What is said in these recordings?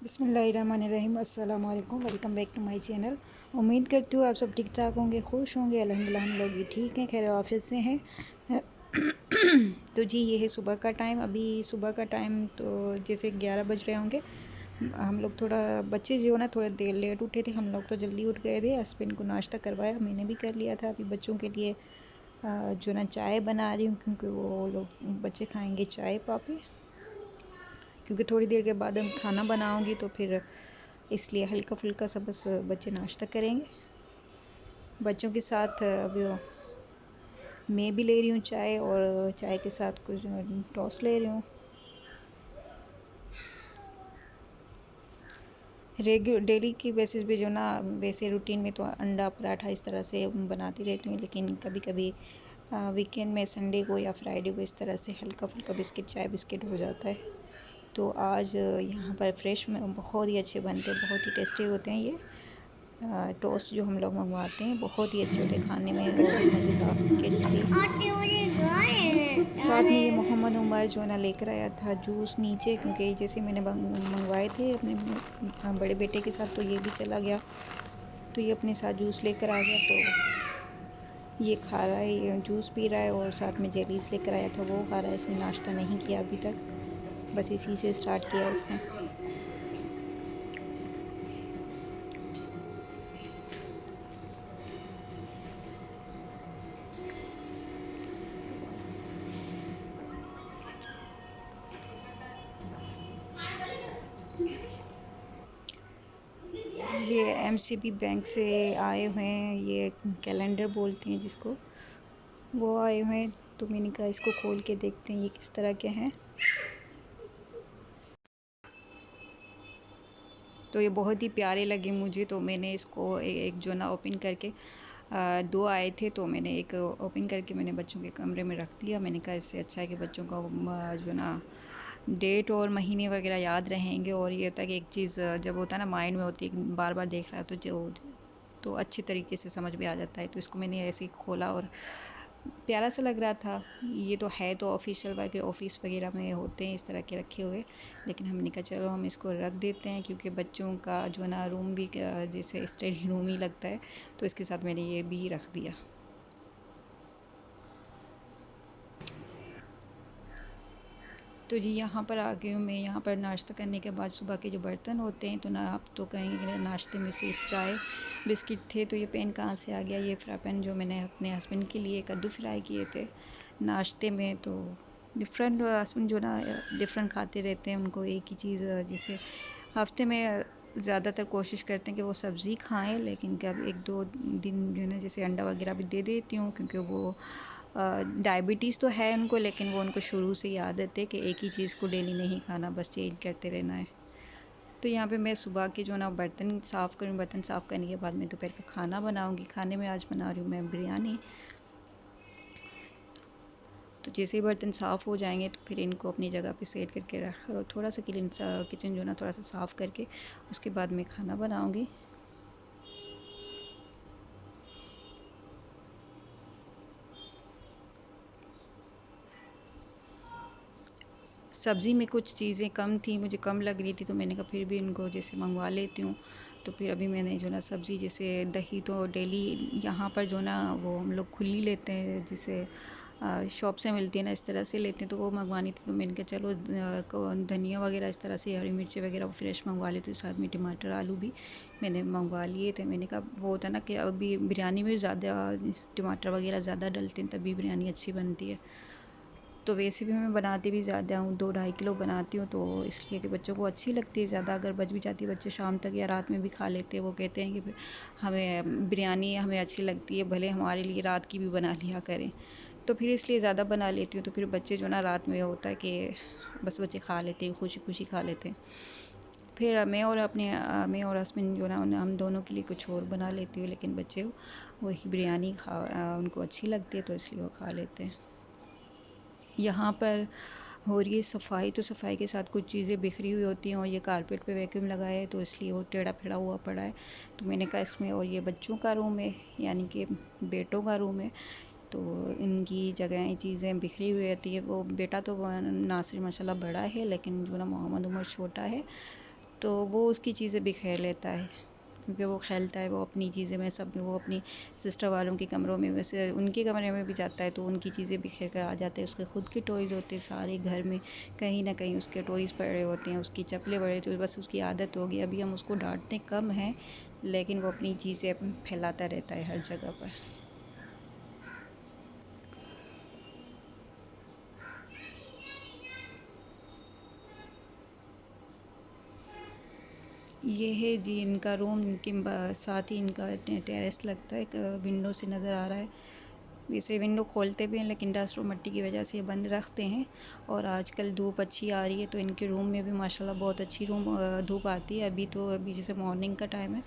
बिस्मिल्लाहिर्रहमानिर्रहीम। अस्सलाम वालेकुम। Welcome back to my channel. उम्मीद करती हूँ आप सब ठीक ठाक होंगे, खुश होंगे। अल्हम्दुलिल्लाह हम लोग भी ठीक हैं, खैर ऑफिस से हैं। तो जी ये है सुबह का टाइम। अभी सुबह का टाइम तो जैसे 11 बज रहे होंगे। हम लोग थोड़ा बच्चे जो ना थोड़ा देर लेट उठे थे, हम लोग तो जल्दी उठ गए थे। हस्बैंड को नाश्ता करवाया, मैंने भी कर लिया था। अभी बच्चों के लिए जो ना चाय बना रही हूँ, क्योंकि वो लोग बच्चे खाएंगे चाय पापी, क्योंकि थोड़ी देर के बाद हम खाना बनाऊंगी तो फिर इसलिए हल्का फुल्का सा बस बच्चे नाश्ता करेंगे। बच्चों के साथ अभी मैं भी ले रही हूँ चाय, और चाय के साथ कुछ टोस्ट ले रही हूँ। डेली की बेसिस पे जो ना, वैसे रूटीन में तो अंडा पराठा इस तरह से बनाती रहती हूँ, लेकिन कभी कभी वीकेंड में संडे को या फ्राइडे को इस तरह से हल्का फुल्का बिस्किट, चाय बिस्किट हो जाता है। तो आज यहाँ पर फ्रेश में बहुत ही अच्छे बनते हैं, बहुत ही टेस्टी होते हैं ये टोस्ट जो हम लोग मंगवाते हैं। बहुत ही अच्छे होते हैं खाने में और मज़ेदार, क्रिस्पी। साथ में ये मोहम्मद उमर जो ना लेकर आया था जूस नीचे, क्योंकि जैसे मैंने मंगवाए थे अपने बड़े बेटे के साथ, तो ये भी चला गया, तो ये अपने साथ जूस लेकर आ गया। तो ये खा रहा है, ये जूस पी रहा है, और साथ में जेलीस लेकर आया था वो खा रहा है। इसने नाश्ता नहीं किया अभी तक, बस इसी से स्टार्ट किया इसने। ये एमसीबी बैंक से आए हुए हैं, ये कैलेंडर बोलते हैं जिसको, वो आए हुए हैं। तो मैंने कहा इसको खोल के देखते हैं ये किस तरह के हैं। तो ये बहुत ही प्यारे लगे मुझे, तो मैंने इसको एक जो ना ओपन करके दो आए थे, तो मैंने एक ओपन करके मैंने बच्चों के कमरे में रख दिया। मैंने कहा इससे अच्छा है कि बच्चों का जो ना डेट और महीने वगैरह याद रहेंगे, और ये होता है कि एक चीज़ जब होता है ना माइंड में होती है, बार बार देख रहा है, तो जो तो अच्छे तरीके से समझ में आ जाता है। तो इसको मैंने ऐसे ही खोला और प्यारा सा लग रहा था। ये तो है तो ऑफिशियल वर्क, ऑफिस वगैरह में होते हैं इस तरह के रखे हुए, लेकिन हमने कहा चलो हम इसको रख देते हैं, क्योंकि बच्चों का जो ना रूम भी जैसे स्टडी रूम ही लगता है, तो इसके साथ मैंने ये भी रख दिया। तो जी यहाँ पर आ गई हूँ मैं। यहाँ पर नाश्ता करने के बाद सुबह के जो बर्तन होते हैं, तो ना आप तो कहेंगे नाश्ते में सिर्फ चाय बिस्किट थे, तो ये पेन कहाँ से आ गया। ये फ्राई पैन जो मैंने अपने हस्बैंड के लिए कद्दू फ्राई किए थे नाश्ते में। तो डिफरेंट हस्बैंड जो ना डिफरेंट खाते रहते हैं, उनको एक ही चीज़ जैसे हफ्ते में ज़्यादातर कोशिश करते हैं कि वो सब्ज़ी खाएं, लेकिन कब एक दो दिन जो है ना जैसे अंडा वगैरह भी दे देती हूँ, क्योंकि वो डायबिटीज़ तो है उनको, लेकिन वो उनको शुरू से ही आदत है कि एक ही चीज़ को डेली नहीं खाना, बस चेंज करते रहना है। तो यहाँ पे मैं सुबह के जो ना बर्तन साफ़ करूँ, बर्तन साफ़ करने के बाद मैं दोपहर का खाना बनाऊँगी। खाने में आज बना रही हूँ मैं बिरयानी। तो जैसे ही बर्तन साफ़ हो जाएंगे तो फिर इनको अपनी जगह पे सेट करके रख, और थोड़ा सा किचन जो ना थोड़ा सा साफ़ करके उसके बाद मैं खाना बनाऊँगी। सब्ज़ी में कुछ चीज़ें कम थी, मुझे कम लग रही थी, तो मैंने कहा फिर भी इनको जैसे मंगवा लेती हूँ। तो फिर अभी मैंने जो ना सब्ज़ी जैसे दही तो डेली यहाँ पर जो ना वो हम लोग खुली लेते हैं, जैसे शॉप से मिलती है ना इस तरह से लेते हैं, तो वो मंगवानी थी। तो मैंने कहा चलो धनिया वगैरह इस तरह से, हरी मिर्ची वगैरह वो फ्रेश मंगवा लेते, साथ में टमाटर आलू भी मैंने मंगवा लिए थे। मैंने कहा वो होता है ना कि अभी बिरयानी में ज़्यादा टमाटर वगैरह ज़्यादा डलते हैं तभी बिरयानी अच्छी बनती है। तो वैसे भी मैं बनाती भी ज़्यादा हूँ, 2-2.5 किलो बनाती हूँ, तो इसलिए कि बच्चों को अच्छी लगती है ज़्यादा। अगर बच भी जाती है, बच्चे शाम तक या रात में भी खा लेते हैं। वो कहते हैं कि हमें बिरयानी हमें अच्छी लगती है, भले हमारे लिए रात की भी बना लिया करें। तो फिर इसलिए ज़्यादा बना लेती हूँ, तो फिर बच्चे जो ना रात में होता है कि बस बच्चे खा लेते हैं, खुशी खुशी खा लेते हैं। फिर मैं और हस्बैंड जो ना हम दोनों के लिए कुछ और बना लेती हूँ, लेकिन बच्चे वही बिरयानी उनको अच्छी लगती है, तो इसलिए वो खा लेते हैं। यहाँ पर हो रही है सफाई, तो सफाई के साथ कुछ चीज़ें बिखरी हुई होती हैं, और ये कारपेट पे वैक्यूम लगा है तो इसलिए वो टेढ़ा फेढ़ा हुआ पड़ा है। तो मैंने कहा इसमें, और ये बच्चों का रूम है यानी कि बेटों का रूम है, तो इनकी जगह चीज़ें बिखरी हुई रहती है। वो बेटा तो नासिर माशाल्लाह बड़ा है, लेकिन जो ना मोहम्मद उमर छोटा है, तो वो उसकी चीज़ें बिखेर लेता है, क्योंकि वो खेलता है, वो अपनी चीज़ें में सब में, वो अपनी सिस्टर वालों के कमरों में, वैसे उनके कमरे में भी जाता है तो उनकी चीज़ें बिखेर कर आ जाते हैं। उसके खुद के टॉयज़ होते हैं सारे घर में, कहीं ना कहीं उसके टॉयज़ पड़े होते हैं, उसकी चप्पलें पड़े, तो बस उसकी आदत हो गई। अभी हम उसको डांटते कम हैं, लेकिन वो अपनी चीज़ें फैलाता रहता है हर जगह पर। ये है जी इनका रूम, इनके साथ ही इनका टेरेस लगता है, एक विंडो से नज़र आ रहा है। वैसे विंडो खोलते भी हैं, लेकिन डस्ट और मिट्टी की वजह से ये बंद रखते हैं। और आजकल धूप अच्छी आ रही है, तो इनके रूम में भी माशाल्लाह बहुत अच्छी धूप आती है। अभी जैसे मॉर्निंग का टाइम है,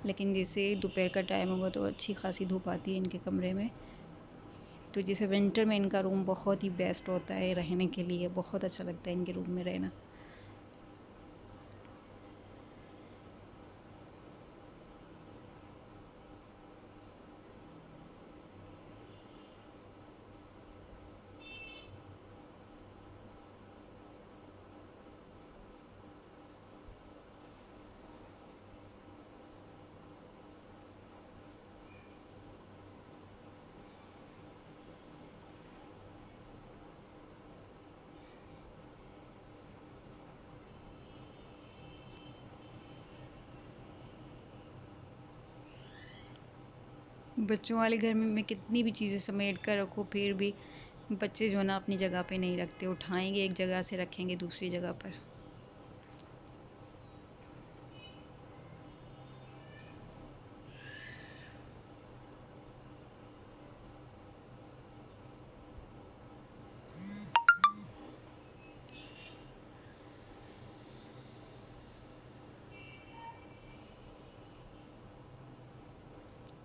लेकिन जैसे दोपहर का टाइम होगा तो अच्छी खासी धूप आती है इनके कमरे में। तो जैसे विंटर में इनका रूम बहुत ही बेस्ट होता है रहने के लिए, बहुत अच्छा लगता है इनके रूम में रहना। बच्चों वाले घर में मैं कितनी भी चीज़ें समेट कर रखूँ, फिर भी बच्चे जो है ना अपनी जगह पे नहीं रखते, उठाएंगे एक जगह से रखेंगे दूसरी जगह पर।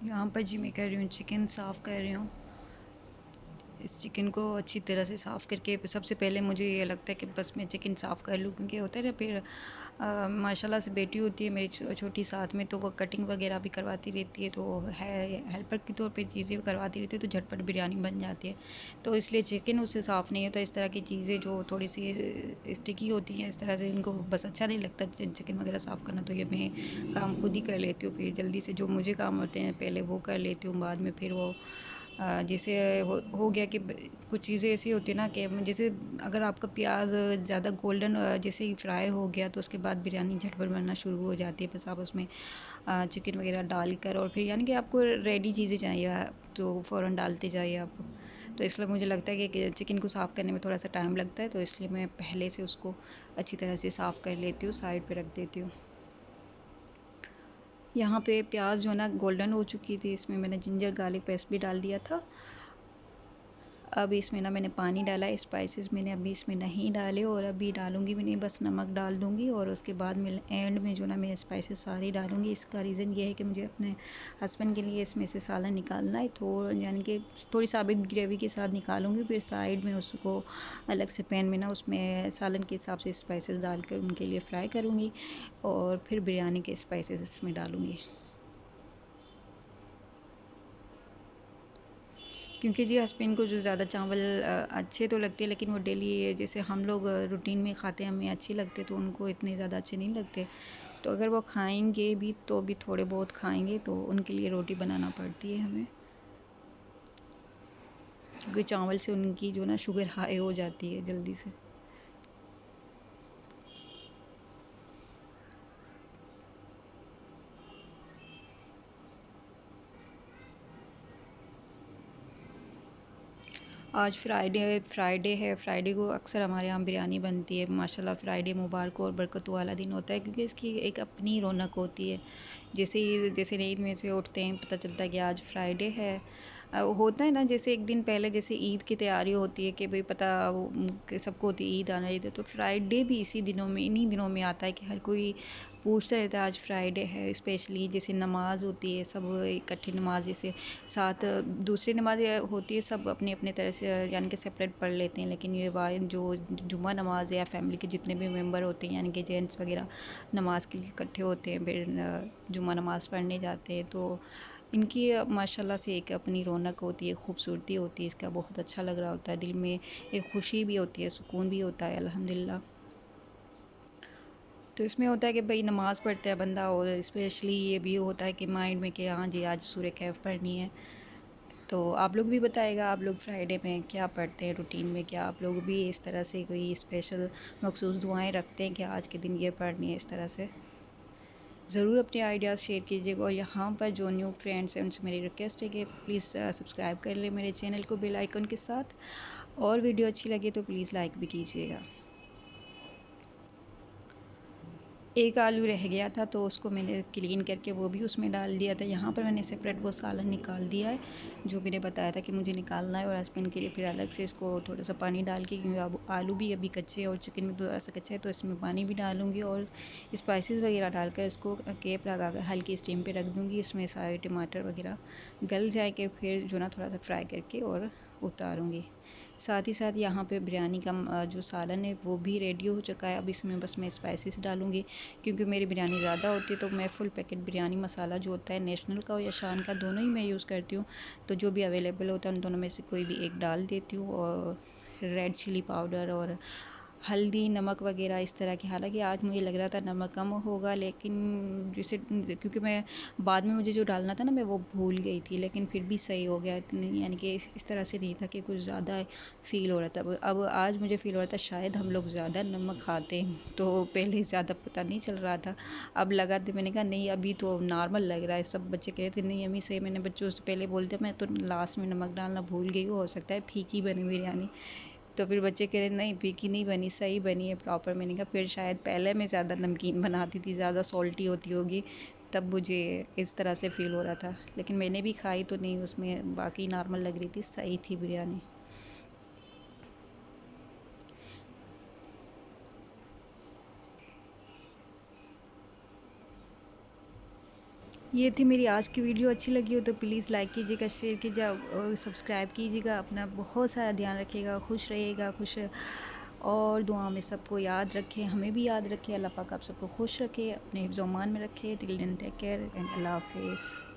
यहाँ पर जी मैं कर रही हूँ चिकन साफ़ कर रही हूँ। इस चिकन को अच्छी तरह से साफ़ करके सबसे पहले मुझे ये लगता है कि बस मैं चिकन साफ़ कर लूँ, क्योंकि होता है ना फिर माशाल्लाह से बेटी होती है मेरी छोटी साथ में, तो वो कटिंग वगैरह भी करवाती रहती है, तो है हेल्पर के तौर पे चीज़ें भी करवाती रहती है, तो झटपट बिरयानी बन जाती है। तो इसलिए चिकन उससे साफ़ नहीं होता। इस तरह की चीज़ें जो थोड़ी सी स्टिकी होती हैं, इस तरह से इनको बस अच्छा नहीं लगता चिकन वगैरह साफ़ करना, तो ये मैं काम खुद ही कर लेती हूँ। फिर जल्दी से जो मुझे काम होते हैं पहले वो कर लेती हूँ, बाद में फिर वो जैसे हो गया कि कुछ चीज़ें ऐसी होती है ना कि जैसे अगर आपका प्याज ज़्यादा गोल्डन जैसे ही फ्राई हो गया, तो उसके बाद बिरयानी झटपट बनना शुरू हो जाती है। बस आप उसमें चिकन वगैरह डालकर, और फिर यानी कि आपको रेडी चीज़ें चाहिए तो फ़ौरन डालते जाइए आप। तो इसलिए मुझे लगता है कि चिकन को साफ़ करने में थोड़ा सा टाइम लगता है, तो इसलिए मैं पहले से उसको अच्छी तरह से साफ़ कर लेती हूँ, साइड पे रख देती हूँ। यहाँ पे प्याज जो है ना गोल्डन हो चुकी थी, इसमें मैंने जिंजर गार्लिक पेस्ट भी डाल दिया था। अब इसमें ना मैंने पानी डाला है, स्पाइसेस मैंने अभी इसमें नहीं डाले, और अभी डालूंगी भी नहीं, बस नमक डाल दूंगी, और उसके बाद मैं एंड में जो ना मैं स्पाइसेस सारी डालूंगी। इसका रीज़न ये है कि मुझे अपने हस्बैंड के लिए इसमें से सालन निकालना है, तो यानी कि थोड़ी साबित ग्रेवी के साथ निकालूंगी, फिर साइड में उसको अलग से पैन में ना उसमें सालन के हिसाब से स्पाइसेस डालकर उनके लिए फ्राई करूँगी, और फिर बिरयानी के स्पाइसेस इसमें डालूँगी। क्योंकि जी हस्बैंड को जो ज़्यादा चावल अच्छे तो लगते हैं, लेकिन वो डेली जैसे हम लोग रूटीन में खाते हैं, हमें अच्छे लगते, तो उनको इतने ज़्यादा अच्छे नहीं लगते। तो अगर वो खाएंगे भी तो भी थोड़े बहुत खाएंगे, तो उनके लिए रोटी बनाना पड़ती है हमें, क्योंकि चावल से उनकी जो ना शुगर हाई हो जाती है जल्दी से। आज फ्राइडे है, फ्राइडे को अक्सर हमारे यहाँ बिरयानी बनती है। माशाल्लाह फ्राइडे मुबारक और बरकत वाला दिन होता है, क्योंकि इसकी एक अपनी रौनक होती है। जैसे नींद में से उठते हैं पता चलता है कि आज फ्राइडे है। होता है ना, जैसे एक दिन पहले जैसे ईद की तैयारी होती है कि भाई पता कि सबको होती है ईद आना है, तो फ्राइडे भी इसी दिनों में, इन्हीं दिनों में आता है कि हर कोई पूछता रहता है आज फ्राइडे है। स्पेशली जैसे नमाज होती है, सब इकट्ठी नमाज, जैसे साथ दूसरी नमाज होती है, सब अपने अपने तरह से यानी कि सेपरेट पढ़ लेते हैं, लेकिन ये जो जुम्मा नमाज है, या फैमिली के जितने भी मेंबर होते हैं यानी कि जेंट्स वगैरह नमाज के लिए इकट्ठे होते हैं, फिर जुम्मा नमाज पढ़ने जाते हैं, तो इनकी माशाल्लाह से एक अपनी रौनक होती है, खूबसूरती होती है, इसका बहुत अच्छा लग रहा होता है, दिल में एक खुशी भी होती है, सुकून भी होता है अल्हम्दुलिल्लाह। तो इसमें होता है कि भाई नमाज़ पढ़ता है बंदा, और स्पेशली ये भी होता है कि माइंड में कि हाँ जी आज सूर्य कैफ पढ़नी है। तो आप लोग भी बताएगा, आप लोग फ्राइडे में क्या पढ़ते हैं रूटीन में, क्या आप लोग भी इस तरह से कोई स्पेशल मखसूस दुआएं रखते हैं कि आज के दिन ये पढ़नी है इस तरह से। ज़रूर अपने आइडियाज़ शेयर कीजिएगा, और यहाँ पर जो न्यू फ्रेंड्स हैं उनसे मेरी रिक्वेस्ट है कि प्लीज़ सब्सक्राइब कर लें मेरे चैनल को बेल आइकन के साथ, और वीडियो अच्छी लगे तो प्लीज़ लाइक भी कीजिएगा। एक आलू रह गया था तो उसको मैंने क्लीन करके वो भी उसमें डाल दिया था। यहाँ पर मैंने सेपरेट वो सालन निकाल दिया है जो मैंने बताया था कि मुझे निकालना है, और हस्बैंड के लिए फिर अलग से इसको थोड़ा सा पानी डाल के, क्योंकि अब आलू भी अभी कच्चे हैं और चिकन भी थोड़ा सा कच्चा है, तो इसमें पानी भी डालूँगी और स्पाइसेस वगैरह डालकर इसको केप लगा कर हल्की स्टीम पे रख दूँगी। इसमें सारे टमाटर वगैरह गल जाएंगे, फिर जो ना थोड़ा सा फ्राई करके और उतारूँगी। साथ ही साथ यहाँ पे बिरयानी का जो सालन है वो भी रेडी हो चुका है। अब इसमें बस मैं स्पाइसेस डालूँगी, क्योंकि मेरी बिरयानी ज़्यादा होती है तो मैं फुल पैकेट बिरयानी मसाला जो होता है नेशनल का या शान का, दोनों ही मैं यूज़ करती हूँ। तो जो भी अवेलेबल होता है उन दोनों में से कोई भी एक डाल देती हूँ, और रेड चिली पाउडर और हल्दी नमक वगैरह इस तरह की। हालांकि आज मुझे लग रहा था नमक कम होगा, लेकिन जैसे क्योंकि मैं बाद में मुझे जो डालना था ना मैं वो भूल गई थी, लेकिन फिर भी सही हो गया इतनी, यानी कि इस तरह से नहीं था कि कुछ ज़्यादा फ़ील हो रहा था। अब आज मुझे फ़ील हो रहा था शायद हम लोग ज़्यादा नमक खाते हैं, तो पहले ज़्यादा पता नहीं चल रहा था। अब लगा तो मैंने कहा नहीं अभी तो नॉर्मल लग रहा है। सब बच्चे कह रहे थे नहीं अम्मी सही, मैंने बच्चों से पहले बोलते मैं तो लास्ट में नमक डालना भूल गई हूँ, हो सकता है फीकी बनी बिरयानी। तो फिर बच्चे कह रहे नहीं फीकी नहीं बनी, सही बनी है प्रॉपर। मैंने कहा फिर शायद पहले मैं ज़्यादा नमकीन बनाती थी, ज़्यादा सॉल्टी होती होगी, तब मुझे इस तरह से फ़ील हो रहा था। लेकिन मैंने भी खाई तो नहीं, उसमें बाकी नॉर्मल लग रही थी, सही थी बिरयानी। ये थी मेरी आज की वीडियो। अच्छी लगी हो तो प्लीज़ लाइक कीजिएगा, शेयर कीजिएगा और सब्सक्राइब कीजिएगा। अपना बहुत सारा ध्यान रखिएगा, खुश रहिएगा, खुश और दुआ में सबको याद रखें, हमें भी याद रखें। अल्लाह पाक आप सबको खुश रखे, अपने हिफ्ज़-ओ-मान में रखे। Till then take care and अल्लाह हाफ़िज़।